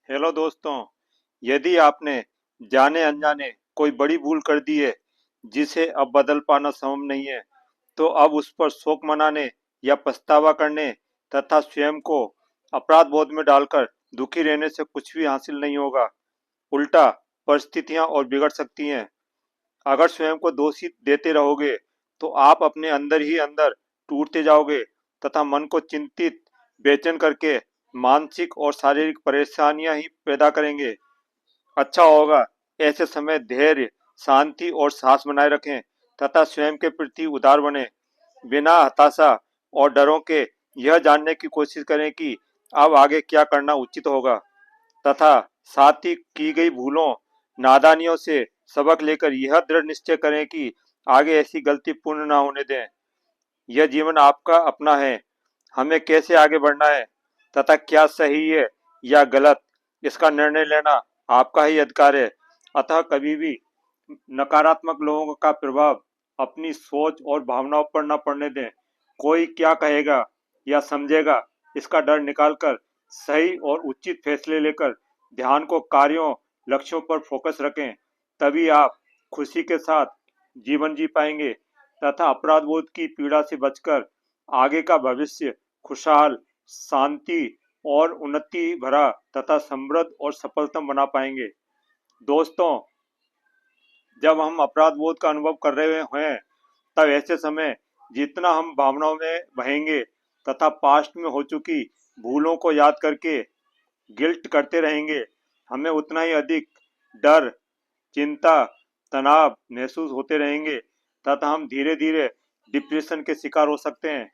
Hello दोस्तों। यदि आपने जाने अनजाने कोई बड़ी भूल कर दी है जिसे अब बदल पाना संभव नहीं है, तो अब उस पर शोक मनाने या पछतावा करने तथा स्वयं को अपराध बोध में डालकर दुखी रहने से कुछ भी हासिल नहीं होगा। उल्टा परिस्थितियां और बिगड़ सकती हैं। अगर स्वयं को दोषी देते रहोगे तो आप अपने अंदर ही अंदर टूटते जाओगे तथा मन को चिंतित, बेचैन करके मानसिक और शारीरिक परेशानियां ही पैदा करेंगे। अच्छा होगा ऐसे समय धैर्य, शांति और साहस बनाए रखें तथा स्वयं के प्रति उदार बने। बिना हताशा और डरों के यह जानने की कोशिश करें कि अब आगे क्या करना उचित होगा तथा साथ ही की गई भूलों, नादानियों से सबक लेकर यह दृढ़ निश्चय करें कि आगे ऐसी गलती पूर्ण ना होने दें। यह जीवन आपका अपना है। हमें कैसे आगे बढ़ना है तथा क्या सही है या गलत, इसका निर्णय लेना आपका ही अधिकार है। अतः कभी भी नकारात्मक लोगों का प्रभाव अपनी सोच और भावनाओं पर न पड़ने दें। कोई क्या कहेगा या समझेगा, इसका डर निकालकर सही और उचित फैसले लेकर ध्यान को कार्यों, लक्ष्यों पर फोकस रखें। तभी आप खुशी के साथ जीवन जी पाएंगे तथा अपराध बोध की पीड़ा से बचकर आगे का भविष्य खुशहाल, शांति और उन्नति भरा तथा समृद्ध और सफलतम बना पाएंगे। दोस्तों, जब हम अपराध बोध का अनुभव कर रहे हैं, तब ऐसे समय जितना हम भावनाओं में बहेंगे तथा पास्ट में हो चुकी भूलों को याद करके गिल्ट करते रहेंगे, हमें उतना ही अधिक डर, चिंता, तनाव महसूस होते रहेंगे तथा हम धीरे धीरे डिप्रेशन के शिकार हो सकते हैं।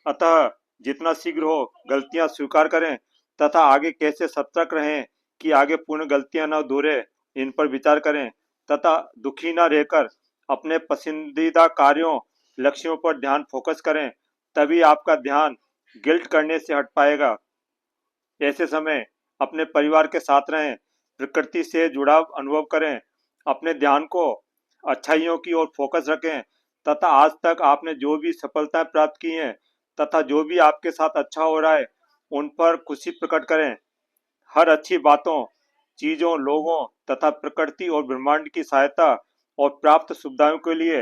अतः जितना शीघ्र हो गलतियां स्वीकार करें तथा आगे कैसे सतर्क रहें कि आगे पूर्ण गलतियां न दोहरे, इन पर विचार करें तथा दुखी न रहकर अपने पसंदीदा कार्यों, लक्ष्यों पर ध्यान फोकस करें। तभी आपका ध्यान गिल्ट करने से हट पाएगा। ऐसे समय अपने परिवार के साथ रहें, प्रकृति से जुड़ाव अनुभव करें, अपने ध्यान को अच्छाइयों की ओर फोकस रखें तथा आज तक आपने जो भी सफलताएं प्राप्त की हैं तथा जो भी आपके साथ अच्छा हो रहा है, उन पर खुशी प्रकट करें। हर अच्छी बातों, चीजों, लोगों तथा प्रकृति और ब्रह्मांड की सहायता और प्राप्त सुविधाओं के लिए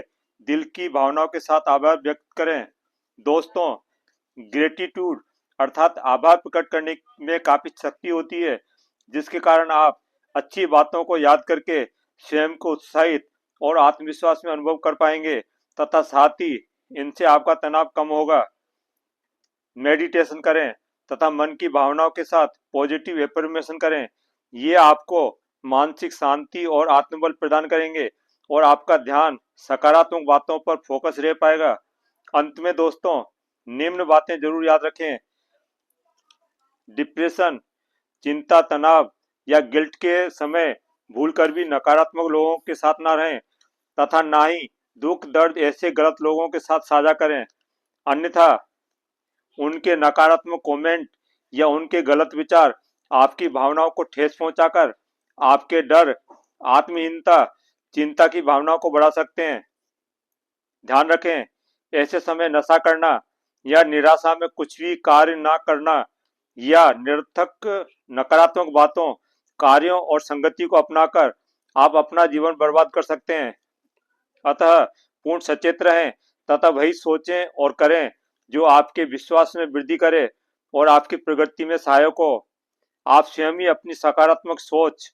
दिल की भावनाओं के साथ आभार व्यक्त करें। दोस्तों, ग्रेटिट्यूड अर्थात आभार प्रकट करने में काफी शक्ति होती है, जिसके कारण आप अच्छी बातों को याद करके स्वयं को उत्साहित और आत्मविश्वास में अनुभव कर पाएंगे तथा साथ ही इनसे आपका तनाव कम होगा। मेडिटेशन करें तथा मन की भावनाओं के साथ पॉजिटिव एफर्मेशन करें। ये आपको मानसिक शांति और आत्मबल प्रदान करेंगे और आपका ध्यान सकारात्मक बातों पर फोकस रह पाएगा। अंत में दोस्तों, निम्न बातें जरूर याद रखें। डिप्रेशन, चिंता, तनाव या गिल्ट के समय भूल कर भी नकारात्मक लोगों के साथ ना रहें तथा ना ही दुख दर्द ऐसे गलत लोगों के साथ साझा करें। अन्यथा उनके नकारात्मक कमेंट या उनके गलत विचार आपकी भावनाओं को ठेस पहुंचाकर आपके डर, आत्महीनता, चिंता की भावनाओं को बढ़ा सकते हैं। ध्यान रखें, ऐसे समय नशा करना या निराशा में कुछ भी कार्य ना करना या निरर्थक नकारात्मक बातों, कार्यों और संगति को अपनाकर आप अपना जीवन बर्बाद कर सकते हैं। अतः पूर्ण सचेत रहें तथा वही सोचें और करें जो आपके विश्वास में वृद्धि करे और आपकी प्रगति में सहायक हो। आप स्वयं ही अपनी सकारात्मक सोच,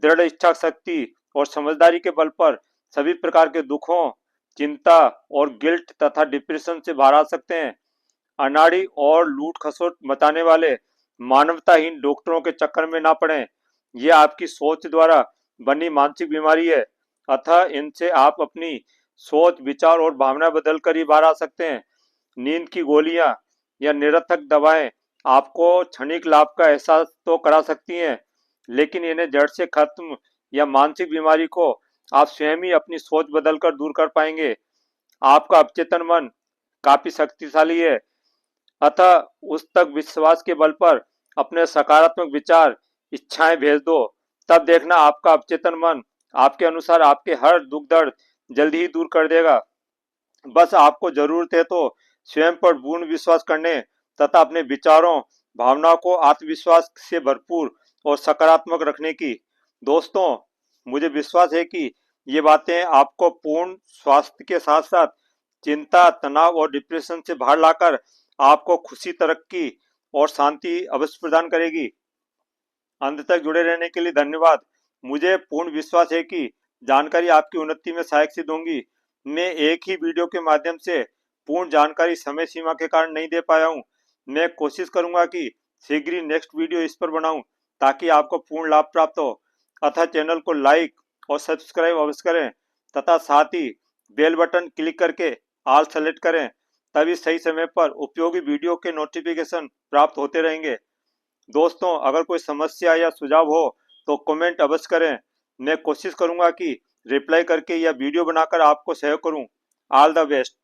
दृढ़ इच्छा शक्ति और समझदारी के बल पर सभी प्रकार के दुखों, चिंता और गिल्ट तथा डिप्रेशन से बाहर आ सकते हैं। अनाड़ी और लूट खसोट मचाने वाले मानवताहीन डॉक्टरों के चक्कर में ना पड़ें। यह आपकी सोच द्वारा बनी मानसिक बीमारी है। अतः इनसे आप अपनी सोच, विचार और भावना बदल कर ही बाहर आ सकते हैं। नींद की गोलियां या निरर्थक दवाएं आपको क्षणिक लाभ का एहसास तो करा सकती हैं, लेकिन इन्हें जड़ से खत्म या मानसिक बीमारी को आप स्वयं ही अपनी सोच बदलकर दूर कर पाएंगे। आपका अवचेतन मन काफी शक्तिशाली है। अतः उस तक विश्वास के बल पर अपने सकारात्मक विचार, इच्छाएं भेज दो। तब देखना आपका अवचेतन मन आपके अनुसार आपके हर दुख दर्द जल्दी ही दूर कर देगा। बस आपको जरूरत है तो स्वयं पर पूर्ण विश्वास करने तथा अपने विचारों, भावनाओं को आत्मविश्वास से भरपूर और सकारात्मक रखने की। दोस्तों, मुझे विश्वास है कि ये बातें आपको पूर्ण स्वास्थ्य के साथ साथ चिंता, तनाव और डिप्रेशन से बाहर लाकर आपको खुशी, तरक्की और शांति अवश्य प्रदान करेगी। अंत तक जुड़े रहने के लिए धन्यवाद। मुझे पूर्ण विश्वास है कि जानकारी आपकी उन्नति में सहायक सिद्ध होंगी। मैं एक ही वीडियो के माध्यम से पूर्ण जानकारी समय सीमा के कारण नहीं दे पाया हूँ। मैं कोशिश करूंगा कि शीघ्र ही नेक्स्ट वीडियो इस पर बनाऊं ताकि आपको पूर्ण लाभ प्राप्त हो। अतः चैनल को लाइक और सब्सक्राइब अवश्य करें तथा साथ ही बेल बटन क्लिक करके ऑल सेलेक्ट करें, तभी सही समय पर उपयोगी वीडियो के नोटिफिकेशन प्राप्त होते रहेंगे। दोस्तों, अगर कोई समस्या या सुझाव हो तो कमेंट अवश्य करें। मैं कोशिश करूंगा कि रिप्लाई करके या वीडियो बनाकर आपको सहयोग करूं। All the best.